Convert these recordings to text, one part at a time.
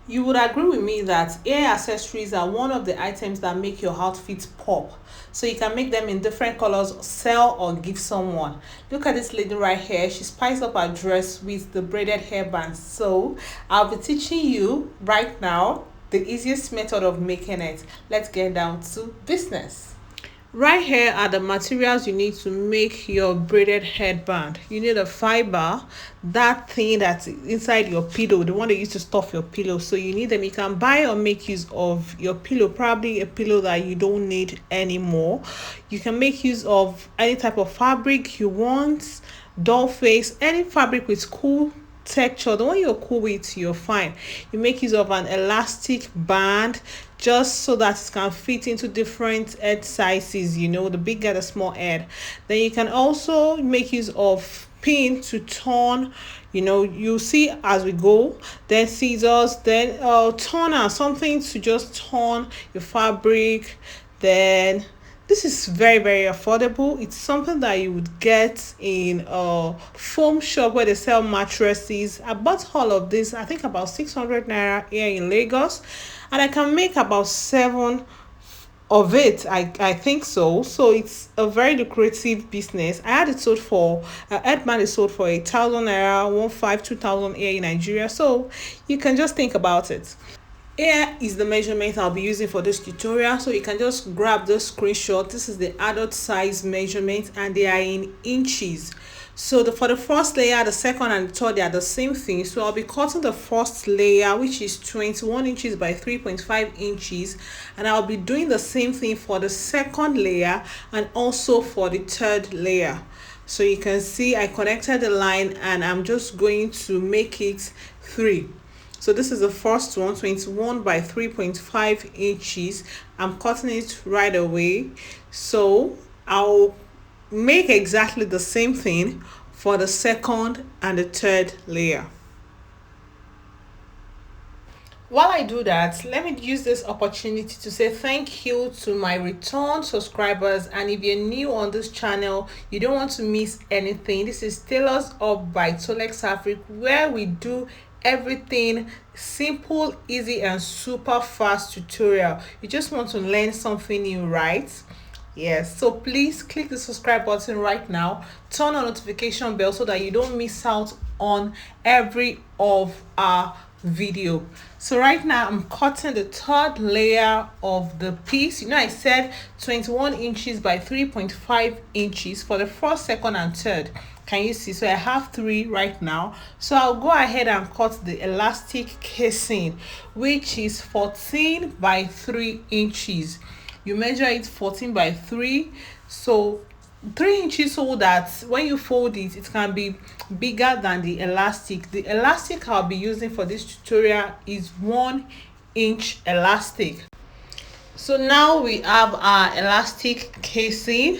You would agree with me that ear accessories are one of the items that make your outfit pop. So you can make them in different colors, sell or give someone. Look at this lady right here. She spiced up her dress with the braided hairbands. So I'll be teaching you right now the easiest method of making it. Let's get down to business. Right here are the materials you need to make your braided headband. You need a fiber, that thing that's inside your pillow, the one that you use to stuff your pillow. So you need them. You can buy or make use of your pillow, probably a pillow that you don't need anymore. You can make use of any type of fabric you want, doll face, any fabric with cool texture. The one you're cool with, you're fine. You make use of an elastic band just so that it can fit into different head sizes, the bigger the small head. Then you can also make use of pin to turn, you see as we go, then scissors, then turner, something to just turn your fabric. Then this is very, very affordable. It's something that you would get in a foam shop where they sell mattresses. I bought all of this, I think about 600 naira here in Lagos, and I can make about seven of it. I think so. So it's a very lucrative business. I had it sold for headband is sold for 1,000 naira, 1,500, 2,000 here in Nigeria. So you can just think about it. Here is the measurement I'll be using for this tutorial. So you can just grab the screenshot. This is the adult size measurement and they are in inches. So for the first layer, the second and the third, they are the same thing. So I'll be cutting the first layer, which is 21 inches by 3.5 inches, and I'll be doing the same thing for the second layer and also for the third layer. So you can see I connected the line and I'm just going to make it 3. So this is the first one, 21 by 3.5 inches. I'm cutting it right away. So I'll make exactly the same thing for the second and the third layer. While I do that, let me use this opportunity to say thank you to my return subscribers. And if you're new on this channel, you don't want to miss anything. This is Tailors Up by Tolexafrik, where we do everything simple, easy, and super fast tutorial. You just want to learn something new, right? Yes, so please click the subscribe button right now, turn on notification bell so that you don't miss out on every of our video. So right now I'm cutting the third layer of the piece. I said 21 inches by 3.5 inches for the first, second, and third. Can you see? So I have 3 right now. So I'll go ahead and cut the elastic casing, which is 14 by 3 inches. You measure it 14 by 3, so 3 inches, so that when you fold it, it can be bigger than the elastic. The elastic I'll be using for this tutorial is 1 inch elastic. So now we have our elastic casing.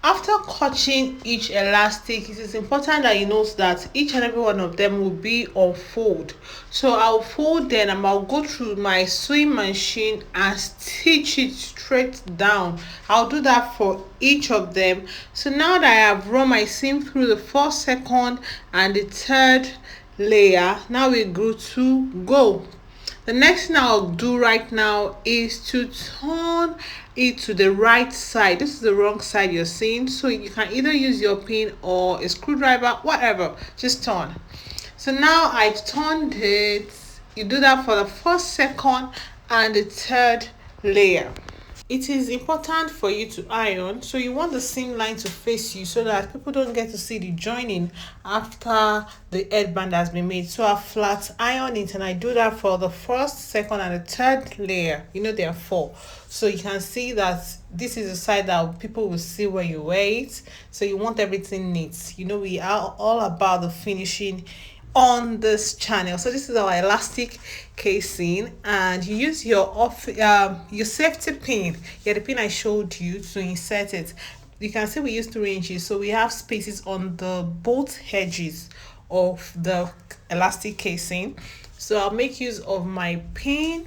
After cutting each elastic, it is important that you note that each and every one of them will be on fold. So I'll fold them and I'll go through my sewing machine and stitch it straight down. I'll do that for each of them. So now that I have run my seam through the first, second, and the third layer, now we're good to go. The next thing I'll do right now is to turn it to the right side. This is the wrong side you're seeing, so you can either use your pin or a screwdriver, whatever, just turn. So now I've turned it. You do that for the first, second, and the third layer. It is important for you to iron, so you want the seam line to face you so that people don't get to see the joining after the headband has been made. So I flat iron it, and I do that for the first, second, and the third layer. There are 4, so you can see that this is the side that people will see when you wear it. So you want everything neat. We are all about the finishing on this channel. So this is our elastic casing, and you use your safety pin, the pin I showed you, to insert it. You can see we use 3 inches, so we have spaces on the both edges of the elastic casing. So I'll make use of my pin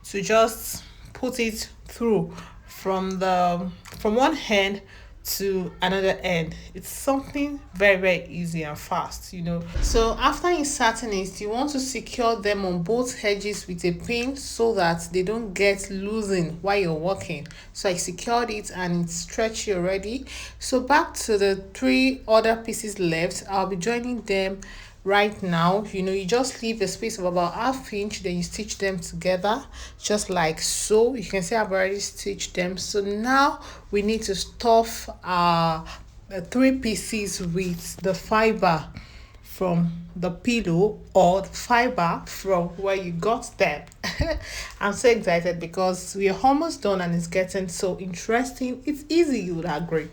to just put it through from one end to another end. It's something very easy and fast, you know. So after inserting it, you want to secure them on both edges with a pin so that they don't get loosened while you're working. So I secured it and it's stretchy already. So back to the 3 other pieces left, I'll be joining them right now. You know, you just leave a space of about ½ inch, then you stitch them together just like so. You can see I've already stitched them. So now we need to stuff our 3 pieces with the fiber from the pillow or the fiber from where you got them. I'm so excited because we are almost done and it's getting so interesting. It's easy, you would agree.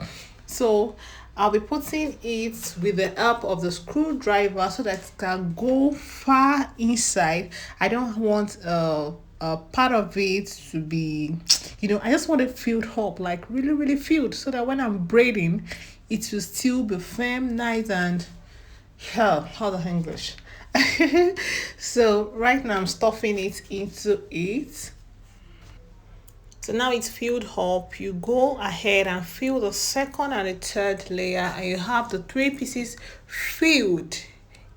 So I'll be putting it with the help of the screwdriver so that it can go far inside. I don't want a part of it to be, you know, I just want it filled up, like really filled, so that when I'm braiding, it will still be firm, nice, and how the English. So right now I'm stuffing it into it. So now it's filled up. You go ahead and fill the second and the third layer, and you have the 3 pieces filled.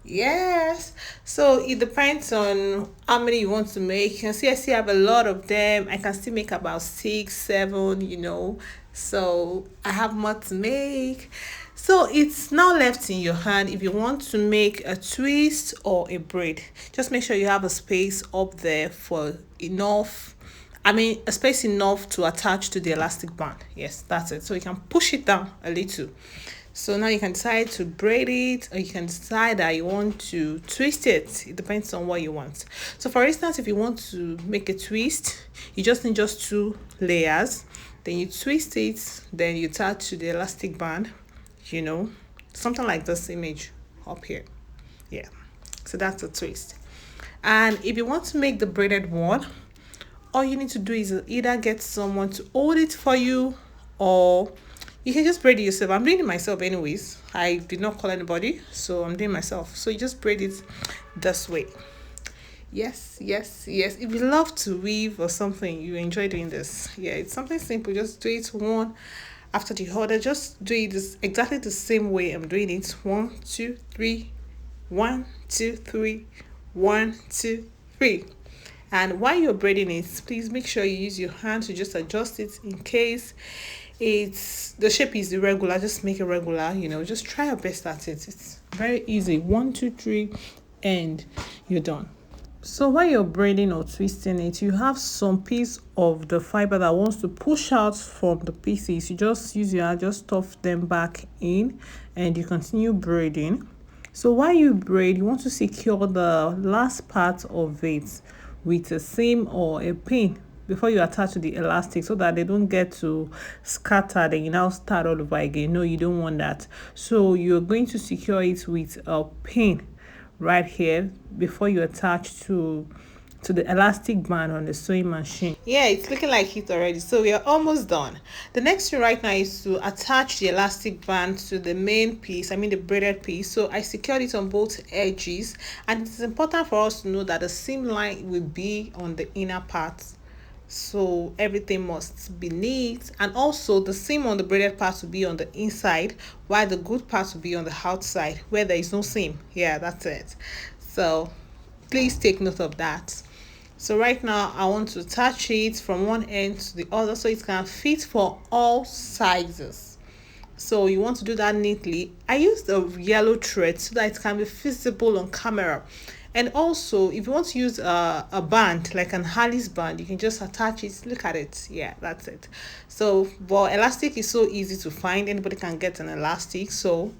Yes, so it depends on how many you want to make. You can see I still have a lot of them. I can still make about 6 7, you know, so I have more to make. So it's now left in your hand if you want to make a twist or a braid. Just make sure you have a space up there for enough, I mean, a space enough to attach to the elastic band. Yes, that's it. So you can push it down a little. So now you can decide to braid it, or you can decide that you want to twist it. It depends on what you want. So for instance, if you want to make a twist, you just need 2 layers. Then you twist it, then you attach to the elastic band, you know, something like this image up here. Yeah, so that's a twist. And if you want to make the braided one, all you need to do is either get someone to hold it for you, or you can just braid it yourself. I'm doing it myself anyways. I did not call anybody, so I'm doing myself. So you just braid it this way. Yes. If you love to weave or something, you enjoy doing this. Yeah, it's something simple. Just do it one after the other. Just do it exactly the same way I'm doing it. 1 2 3, 1 2 3, 1 2 3. And while you're braiding it, please make sure you use your hand to just adjust it in case the shape is irregular. Just make it regular, you know, just try your best at it. It's very easy. 1 2 3 and you're done. So while you're braiding or twisting it, you have some piece of the fiber that wants to push out from the pieces. You just use your hand, just stuff them back in, and you continue braiding. So while you braid, you want to secure the last part of it with a seam or a pin before you attach to the elastic, so that they don't get to scatter, then you now start all over again. No, you don't want that. So you're going to secure it with a pin right here before you attach to the elastic band on the sewing machine. Yeah, it's looking like it already, so we are almost done. The next thing right now is to attach the elastic band to the main piece, I mean the braided piece. So I secured it on both edges, and it's important for us to know that the seam line will be on the inner part, so everything must be neat. And also the seam on the braided part will be on the inside, while the good part will be on the outside where there is no seam. Yeah, that's it. So please take note of that. So right now I want to attach it from one end to the other so it can fit for all sizes. So you want to do that neatly. I used a yellow thread so that it can be visible on camera. And also, if you want to use a band, like an Alice band, you can just attach it. Look at it. Yeah, that's it. So, but elastic is so easy to find. Anybody can get an elastic. So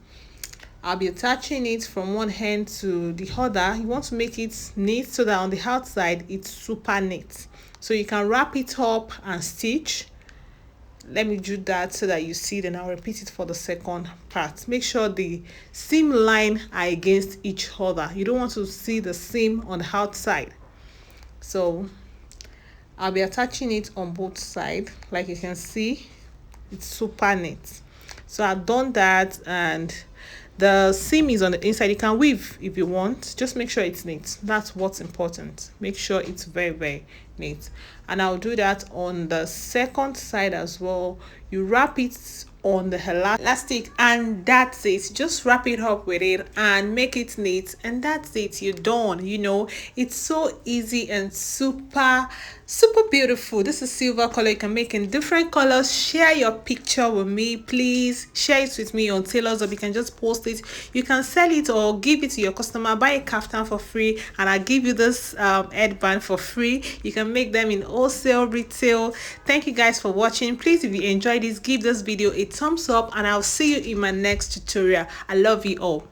I'll be attaching it from one end to the other. You want to make it neat so that on the outside, it's super neat. So you can wrap it up and stitch. Let me do that so that you see, then I'll repeat it for the second part. Make sure the seam line are against each other. You don't want to see the seam on the outside. So I'll be attaching it on both sides. Like you can see, it's super neat. So I've done that, and the seam is on the inside. You can weave if you want. Just make sure it's neat. That's what's important. Make sure it's very knit, and I'll do that on the second side as well. You wrap it on the elastic, and that's it. Just wrap it up with it and make it neat, and that's it. You're done. You know, it's so easy and super beautiful. This is silver color. You can make in different colors. Share your picture with me, please. Share it with me on Tailors, or you can just post it. You can sell it or give it to your customer. Buy a kaftan for free, and I'll give you this headband for free. You can make them in wholesale, retail. Thank you guys for watching. Please, if you enjoyed this, give this video a thumbs up, and I'll see you in my next tutorial. I love you all.